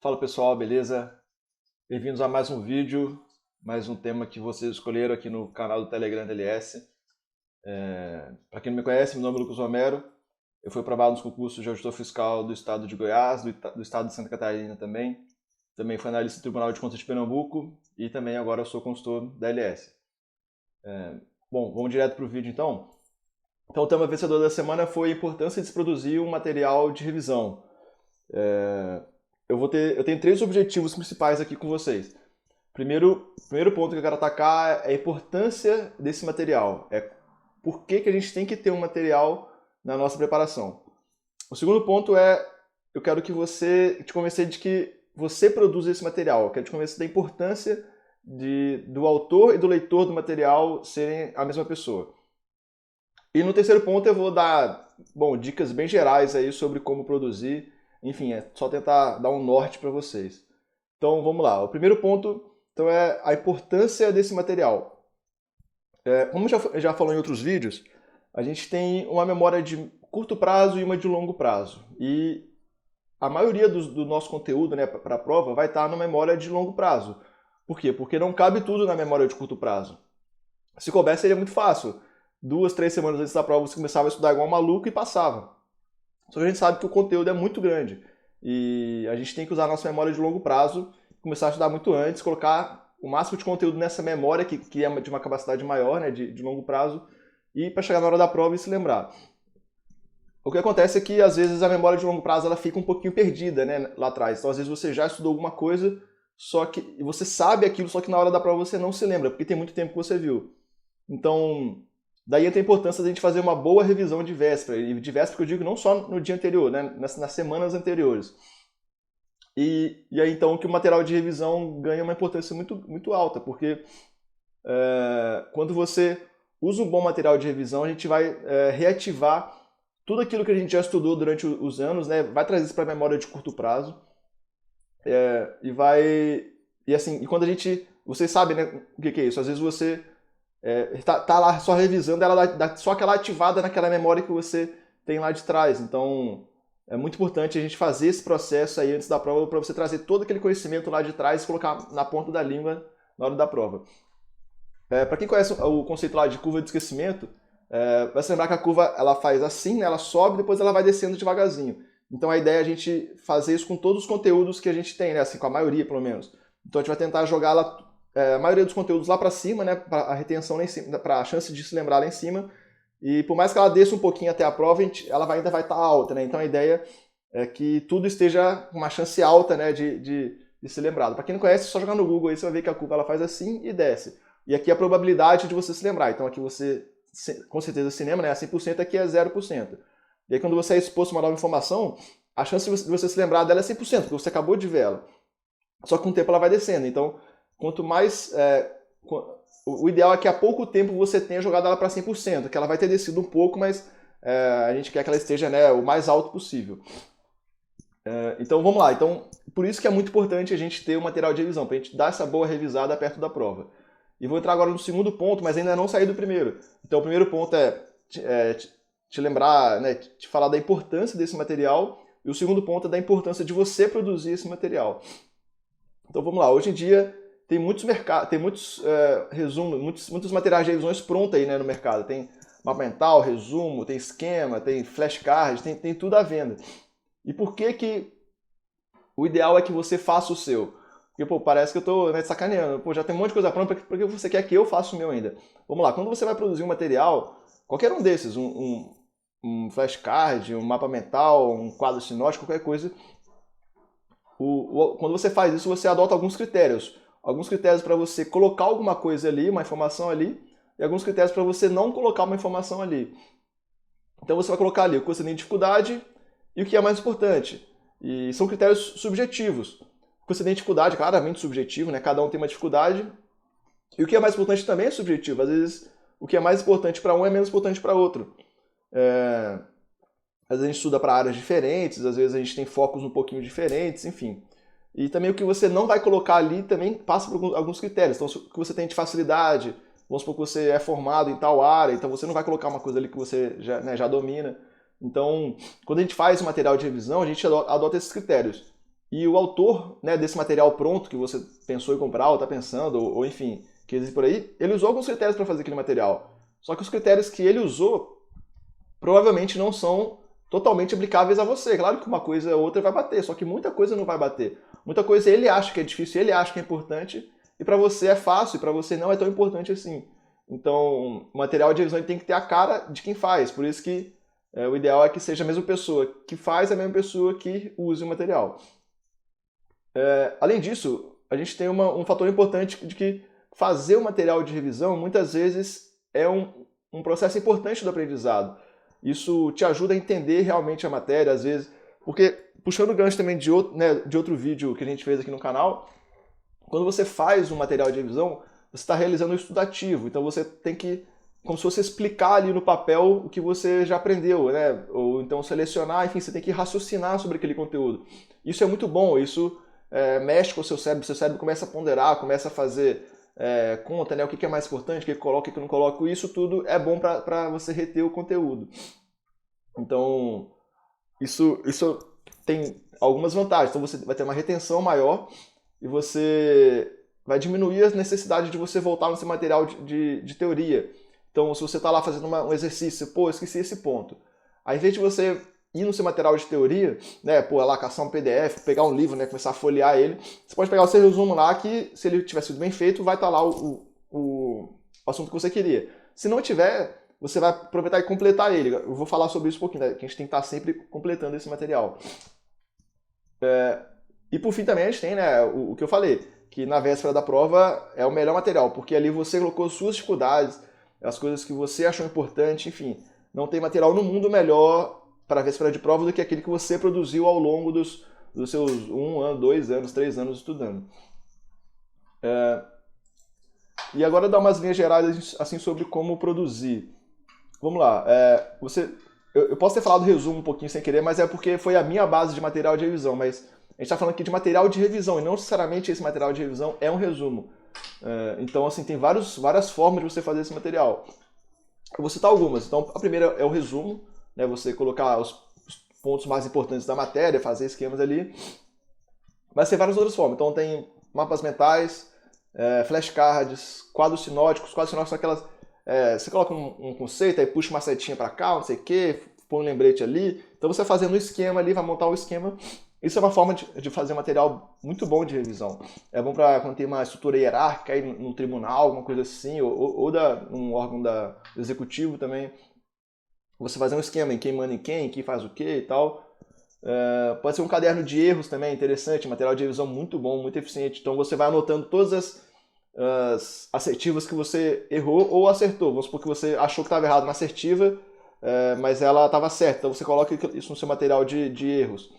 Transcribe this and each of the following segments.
Fala pessoal, beleza? Bem-vindos a mais um vídeo, mais um tema que vocês escolheram aqui no canal do Telegram da LS. Para quem não me conhece, meu nome é Lucas Romero. Eu fui aprovado nos concursos de auditor fiscal do estado de Goiás, do estado de Santa Catarina também. Também fui analista do Tribunal de Contas de Pernambuco e também agora eu sou consultor da LS. Bom, vamos direto para o vídeo então. Então o tema vencedor da semana foi a importância de se produzir um material de revisão. Eu tenho três objetivos principais aqui com vocês. Primeiro ponto que eu quero atacar é a importância desse material. Por que a gente tem que ter um material na nossa preparação. O segundo ponto eu quero te convencer de que você produz esse material. Eu quero te convencer da importância do autor e do leitor do material serem a mesma pessoa. E no terceiro ponto eu vou dar, dicas bem gerais aí sobre como produzir. Enfim, é só tentar dar um norte para vocês. Então vamos lá. O primeiro ponto é a importância desse material. Como já falou em outros vídeos, a gente tem uma memória de curto prazo e uma de longo prazo. E a maioria do nosso conteúdo, né, para a prova vai estar na memória de longo prazo. Por quê? Porque não cabe tudo na memória de curto prazo. Se coubesse, seria muito fácil. 2, 3 semanas antes da prova você começava a estudar igual um maluco e passava. Só que a gente sabe que o conteúdo é muito grande. E a gente tem que usar a nossa memória de longo prazo, começar a estudar muito antes, colocar o máximo de conteúdo nessa memória, que é de uma capacidade maior, né, de longo prazo, e para chegar na hora da prova e se lembrar. O que acontece é que, às vezes, a memória de longo prazo ela fica um pouquinho perdida, né, lá atrás. Então, às vezes, você já estudou alguma coisa, só que você sabe aquilo, só que na hora da prova você não se lembra, porque tem muito tempo que você viu. Então, daí entra a importância de a gente fazer uma boa revisão de véspera. E de véspera que eu digo não só no dia anterior, né, nas semanas anteriores. E aí então que o material de revisão ganha uma importância muito, muito alta, porque quando você usa um bom material de revisão, a gente vai reativar tudo aquilo que a gente já estudou durante os anos, né, vai trazer isso para a memória de curto prazo. E quando a gente... Vocês sabem, né, o que é isso? Às vezes você tá lá só revisando, ela dá só aquela ativada naquela memória que você tem lá de trás. Então, é muito importante a gente fazer esse processo aí antes da prova para você trazer todo aquele conhecimento lá de trás e colocar na ponta da língua na hora da prova. Para quem conhece o conceito lá de curva de esquecimento, vai se lembrar que a curva ela faz assim, né, ela sobe, depois ela vai descendo devagarzinho. Então a ideia é a gente fazer isso com todos os conteúdos que a gente tem, né, assim, com a maioria pelo menos. Então a gente vai tentar jogar a maioria dos conteúdos lá para cima, né, para a retenção lá em cima, para a chance de se lembrar lá em cima. E por mais que ela desça um pouquinho até a prova, ela ainda vai estar alta, né? Então a ideia é que tudo esteja com uma chance alta, né, de ser lembrado. Para quem não conhece, é só jogar no Google aí, você vai ver que a curva ela faz assim e desce. E aqui é a probabilidade de você se lembrar. Então aqui você com certeza se lembra, né? 100%, aqui é 0%. E aí quando você é exposto a uma nova informação, a chance de você se lembrar dela é 100%, porque você acabou de ver ela. Só que com o tempo ela vai descendo. Então, quanto mais... o ideal é que há pouco tempo você tenha jogado ela para 100%, que ela vai ter descido um pouco, mas a gente quer que ela esteja, né, o mais alto possível. Então vamos lá. Então, por isso que é muito importante a gente ter o material de revisão, para a gente dar essa boa revisada perto da prova. E vou entrar agora no segundo ponto, mas ainda não saí do primeiro. Então o primeiro ponto te lembrar, né, te falar da importância desse material, e o segundo ponto é da importância de você produzir esse material. Então vamos lá. Hoje em dia tem muitos resumos, muitos materiais de revisões prontos aí, né, no mercado. Tem mapa mental, resumo, tem esquema, tem flashcard, tem tudo à venda. E por que o ideal é que você faça o seu? Porque, parece que eu estou, né, sacaneando. Já tem um monte de coisa pronta, por que você quer que eu faça o meu ainda? Vamos lá, quando você vai produzir um material, qualquer um desses, um flashcard, um mapa mental, um quadro sinótico, qualquer coisa, quando você faz isso, você adota alguns critérios. Alguns critérios para você colocar alguma coisa ali, uma informação ali, e alguns critérios para você não colocar uma informação ali. Então você vai colocar ali o que você tem dificuldade e o que é mais importante. E são critérios subjetivos. O que você tem dificuldade, claramente subjetivo, né? Cada um tem uma dificuldade. E o que é mais importante também é subjetivo. Às vezes o que é mais importante para um é menos importante para outro. Às vezes a gente estuda para áreas diferentes, às vezes a gente tem focos um pouquinho diferentes, enfim. E também o que você não vai colocar ali também passa por alguns critérios. Então, o que você tem de facilidade, vamos supor que você é formado em tal área, então você não vai colocar uma coisa ali que você já domina. Então, quando a gente faz material de revisão, a gente adota esses critérios. E o autor, né, desse material pronto que você pensou em comprar, ou está pensando, ou enfim, que existe por aí, ele usou alguns critérios para fazer aquele material. Só que os critérios que ele usou provavelmente não são totalmente aplicáveis a você. Claro que uma coisa ou outra vai bater, só que muita coisa não vai bater. Muita coisa ele acha que é difícil, ele acha que é importante, e para você é fácil, e para você não é tão importante assim. Então, o material de revisão tem que ter a cara de quem faz. Por isso que o ideal é que seja a mesma pessoa que faz, a mesma pessoa que use o material. Além disso, a gente tem um fator importante de que fazer o material de revisão, muitas vezes, é um processo importante do aprendizado. Isso te ajuda a entender realmente a matéria, às vezes, porque, puxando o gancho também de outro vídeo que a gente fez aqui no canal, quando você faz um material de revisão, você está realizando um estudo ativo, então você tem que, como se fosse explicar ali no papel o que você já aprendeu, né? Ou então selecionar, enfim, você tem que raciocinar sobre aquele conteúdo. Isso é muito bom, isso mexe com o seu cérebro começa a ponderar, começa a fazer conta, né? O que é mais importante, o que coloca, o que não coloca, isso tudo é bom para você reter o conteúdo. Então, isso tem algumas vantagens, então você vai ter uma retenção maior e você vai diminuir a necessidade de você voltar no seu material de teoria. Então, se você está lá fazendo um exercício, pô, esqueci esse ponto. Aí, em vez de você ir no seu material de teoria, né, pô, lá caçar um PDF, pegar um livro, né, começar a folhear ele, você pode pegar o seu resumo lá que, se ele tiver sido bem feito, vai estar lá o assunto que você queria. Se não tiver, você vai aproveitar e completar ele. Eu vou falar sobre isso um pouquinho, né, que a gente tem que estar sempre completando esse material. E por fim também a gente tem, né, o que eu falei, que na véspera da prova é o melhor material, porque ali você colocou suas dificuldades, as coisas que você achou importante, enfim. Não tem material no mundo melhor para a véspera de prova do que aquele que você produziu ao longo dos seus 1 ano, 2 anos, 3 anos estudando. E agora dar umas linhas gerais assim, sobre como produzir. Vamos lá. Eu posso ter falado resumo um pouquinho sem querer, mas é porque foi a minha base de material de revisão, mas a gente está falando aqui de material de revisão, e não necessariamente esse material de revisão é um resumo. Então, assim, tem várias formas de você fazer esse material. Eu vou citar algumas. Então, a primeira é o resumo, né? Você colocar os pontos mais importantes da matéria, fazer esquemas ali. Mas tem várias outras formas. Então, tem mapas mentais, flashcards, quadros sinóticos. Quadros sinóticos são aquelas... você coloca um conceito, aí puxa uma setinha para cá, não sei o quê, põe um lembrete ali. Então, você fazendo um esquema ali, vai montar o esquema. Isso é uma forma de fazer material muito bom de revisão. É bom para quando tem uma estrutura hierárquica aí no tribunal, alguma coisa assim, ou um órgão do executivo também. Você fazer um esquema em quem manda em quem faz o quê e tal. Pode ser um caderno de erros também, interessante, material de revisão muito bom, muito eficiente. Então você vai anotando todas as assertivas que você errou ou acertou. Vamos supor que você achou que estava errado na assertiva, mas ela estava certa. Então você coloca isso no seu material de erros.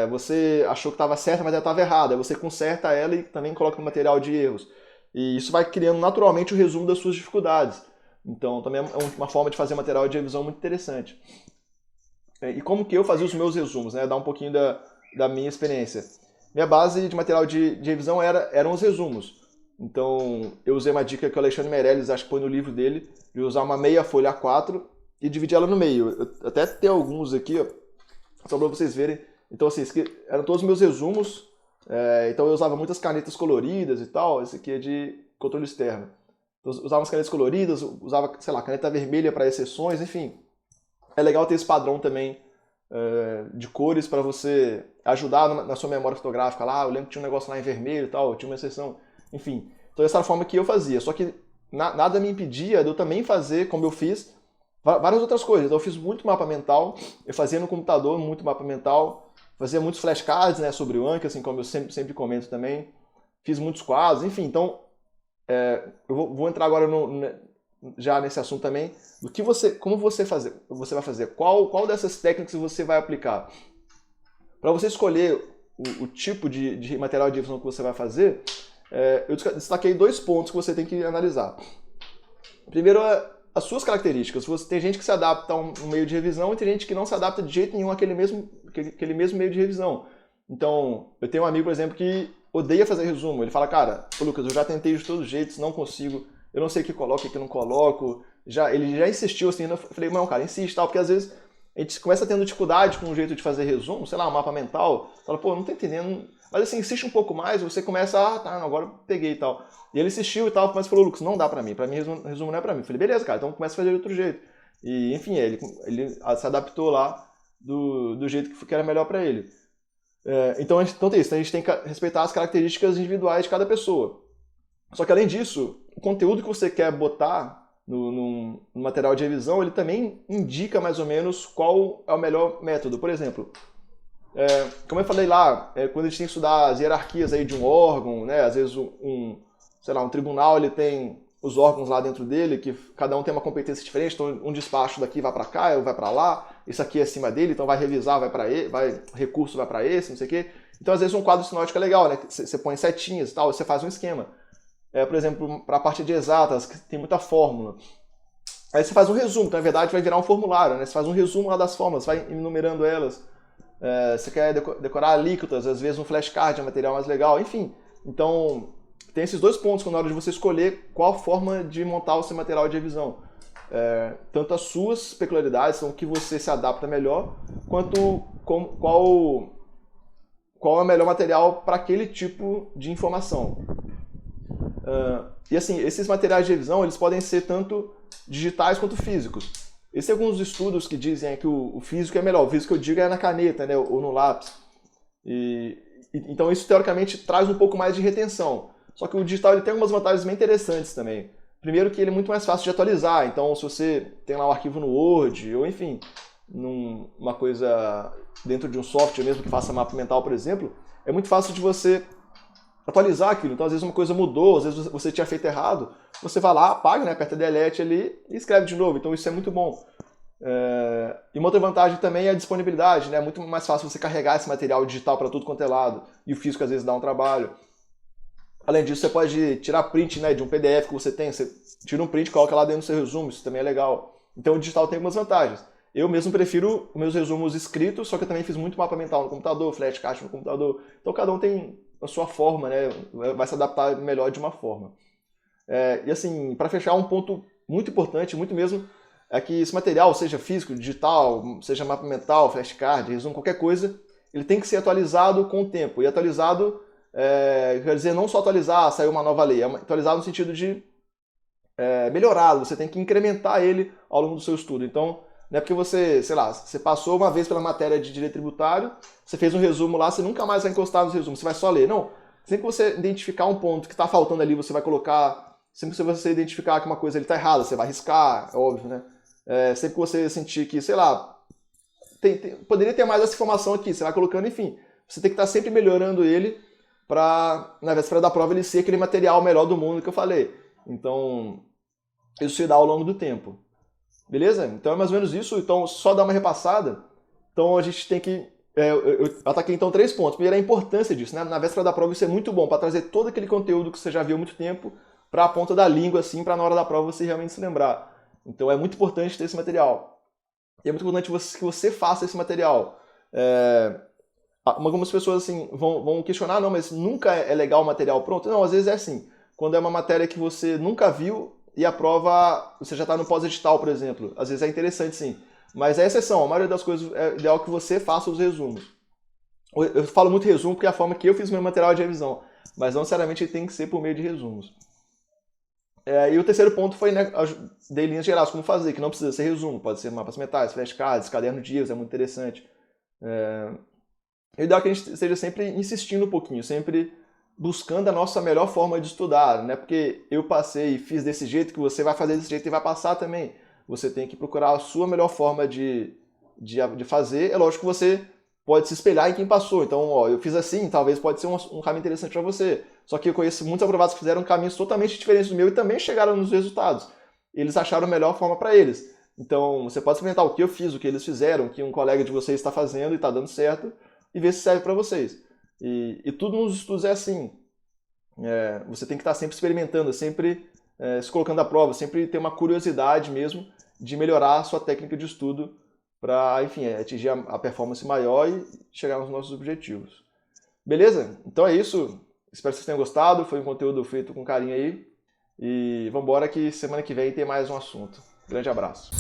Você achou que estava certa, mas ela estava errada. Aí você conserta ela e também coloca no material de erros. E isso vai criando naturalmente o resumo das suas dificuldades. Então também é uma forma de fazer material de revisão muito interessante. E como que eu fazia os meus resumos, né? Dar um pouquinho da minha experiência. Minha base de material de revisão eram os resumos. Então eu usei uma dica que o Alexandre Meirelles, acho que põe no livro dele, de usar uma meia folha A4 e dividir ela no meio. Eu até tenho alguns aqui, ó, só para vocês verem. Então, assim, eram todos os meus resumos. Então, eu usava muitas canetas coloridas e tal. Esse aqui é de controle externo. Então, eu usava umas canetas coloridas, usava, sei lá, caneta vermelha para exceções, enfim. É legal ter esse padrão também de cores para você ajudar na sua memória fotográfica. Lá, eu lembro que tinha um negócio lá em vermelho e tal, tinha uma exceção. Enfim, então essa era a forma que eu fazia. Só que nada me impedia de eu também fazer, como eu fiz, várias outras coisas. Então, eu fiz muito mapa mental, eu fazia no computador muito mapa mental, fazia muitos flashcards, né, sobre o Anki, assim como eu sempre comento também. Fiz muitos quadros, enfim. Então, eu vou entrar agora já nesse assunto também, como você vai fazer, qual dessas técnicas você vai aplicar. Para você escolher o tipo de material de revisão que você vai fazer, eu destaquei 2 pontos que você tem que analisar. Primeiro, as suas características. Tem gente que se adapta a um meio de revisão e tem gente que não se adapta de jeito nenhum àquele mesmo meio de revisão. Então, eu tenho um amigo, por exemplo, que odeia fazer resumo. Ele fala, cara, Lucas, eu já tentei de todos os jeitos, não consigo, eu não sei o que coloco, o que não coloco. Ele já insistiu assim, eu falei, não, cara, insiste, tal, porque às vezes a gente começa tendo dificuldade com o jeito de fazer resumo, sei lá, um mapa mental, fala, pô, não tô entendendo. Mas assim, insiste um pouco mais, você começa, tá, agora eu peguei e tal. E ele insistiu e tal, mas falou, Lucas, não dá pra mim resumo não é pra mim. Eu falei, beleza, cara, então começa a fazer de outro jeito. E enfim, ele se adaptou lá do jeito que era melhor pra ele. Então tem isso, a gente tem que respeitar as características individuais de cada pessoa. Só que além disso, o conteúdo que você quer botar no material de revisão, ele também indica mais ou menos qual é o melhor método. Por exemplo, como eu falei lá, quando a gente tem que estudar as hierarquias aí de um órgão, né, às vezes sei lá, um tribunal ele tem os órgãos lá dentro dele, que cada um tem uma competência diferente, então um despacho daqui vai para cá, ou vai para lá, isso aqui é acima dele, então vai revisar, vai para ele, recurso vai para esse, não sei o quê. Então às vezes um quadro sinótico é legal, né? Você põe setinhas e tal, você faz um esquema. Por exemplo, para a parte de exatas, que tem muita fórmula. Aí você faz um resumo, então na verdade vai virar um formulário, né? Você faz um resumo lá das fórmulas, vai enumerando elas. Você quer decorar alíquotas, às vezes um flashcard é um material mais legal, enfim. Então, tem esses dois pontos na hora de você escolher qual forma de montar o seu material de revisão. Tanto as suas peculiaridades, então o que você se adapta melhor, quanto qual é o melhor material para aquele tipo de informação. E assim, esses materiais de revisão eles podem ser tanto digitais quanto físicos. Existem alguns estudos que dizem que o físico é melhor. O físico que eu digo é na caneta, né, ou no lápis. Então isso teoricamente traz um pouco mais de retenção. Só que o digital ele tem algumas vantagens bem interessantes também. Primeiro que ele é muito mais fácil de atualizar. Então se você tem lá um arquivo no Word, ou enfim, uma coisa dentro de um software mesmo que faça mapa mental, por exemplo, é muito fácil de você atualizar aquilo. Então, às vezes uma coisa mudou, às vezes você tinha feito errado, você vai lá, apaga, né, aperta delete ali e escreve de novo. Então, isso é muito bom. E uma outra vantagem também é a disponibilidade, né? É muito mais fácil você carregar esse material digital para tudo quanto é lado. E o físico, às vezes, dá um trabalho. Além disso, você pode tirar print, né, de um PDF que você tem. Você tira um print e coloca lá dentro do seu resumo. Isso também é legal. Então, o digital tem algumas vantagens. Eu mesmo prefiro os meus resumos escritos, só que eu também fiz muito mapa mental no computador, flashcard no computador. Então, cada um tem a sua forma, né? Vai se adaptar melhor de uma forma. E assim, para fechar, um ponto muito importante, muito mesmo, é que esse material, seja físico, digital, seja mapa mental, flashcard, resumo, qualquer coisa, ele tem que ser atualizado com o tempo. E atualizado, quer dizer, não só atualizar, saiu uma nova lei, é atualizado no sentido de melhorado, você tem que incrementar ele ao longo do seu estudo. Então, não é porque você, sei lá, você passou uma vez pela matéria de direito tributário, você fez um resumo lá, você nunca mais vai encostar nos resumos, você vai só ler. Não, sempre que você identificar um ponto que está faltando ali, você vai colocar, sempre que você identificar que uma coisa está errada, você vai riscar, é óbvio, né? Sempre que você sentir que, sei lá, poderia ter mais essa informação aqui, você vai colocando, enfim. Você tem que estar sempre melhorando ele para, na véspera da prova, ele ser aquele material melhor do mundo que eu falei. Então, isso se dá ao longo do tempo. Beleza? Então é mais ou menos isso. Então, só dar uma repassada. Então, a gente tem que... eu ataquei, então, 3 pontos. Primeiro, a importância disso, né? Na véspera da prova, isso é muito bom para trazer todo aquele conteúdo que você já viu há muito tempo para a ponta da língua, assim, para na hora da prova você realmente se lembrar. Então, é muito importante ter esse material. E é muito importante que você faça esse material. Algumas pessoas, assim, vão questionar, não, mas nunca é legal o material pronto? Não, às vezes é assim. Quando é uma matéria que você nunca viu, e a prova, você já está no pós-edital, por exemplo. Às vezes é interessante, sim. Mas é exceção. A maioria das coisas é ideal que você faça os resumos. Eu falo muito resumo porque é a forma que eu fiz meu material de revisão. Mas não necessariamente ele tem que ser por meio de resumos. E o terceiro ponto foi, né, dei linhas gerais, como fazer, que não precisa ser resumo. Pode ser mapas mentais, flashcards, caderno de dias, é muito interessante. O ideal é que a gente esteja sempre insistindo um pouquinho, sempre buscando a nossa melhor forma de estudar, né? Porque eu passei e fiz desse jeito, que você vai fazer desse jeito e vai passar também. Você tem que procurar a sua melhor forma de fazer. É lógico que você pode se espelhar em quem passou. Então, ó, eu fiz assim, talvez pode ser um caminho interessante para você. Só que eu conheço muitos aprovados que fizeram caminhos totalmente diferentes do meu e também chegaram nos resultados. Eles acharam a melhor forma para eles. Então, você pode experimentar o que eu fiz, o que eles fizeram, o que um colega de vocês está fazendo e está dando certo, e ver se serve para vocês. E tudo nos estudos é assim. Você tem que estar sempre experimentando, sempre se colocando à prova, sempre ter uma curiosidade mesmo de melhorar a sua técnica de estudo para, enfim, atingir a performance maior e chegar nos nossos objetivos. Beleza? Então é isso. Espero que vocês tenham gostado. Foi um conteúdo feito com carinho aí. E vamos embora que semana que vem tem mais um assunto. Grande abraço.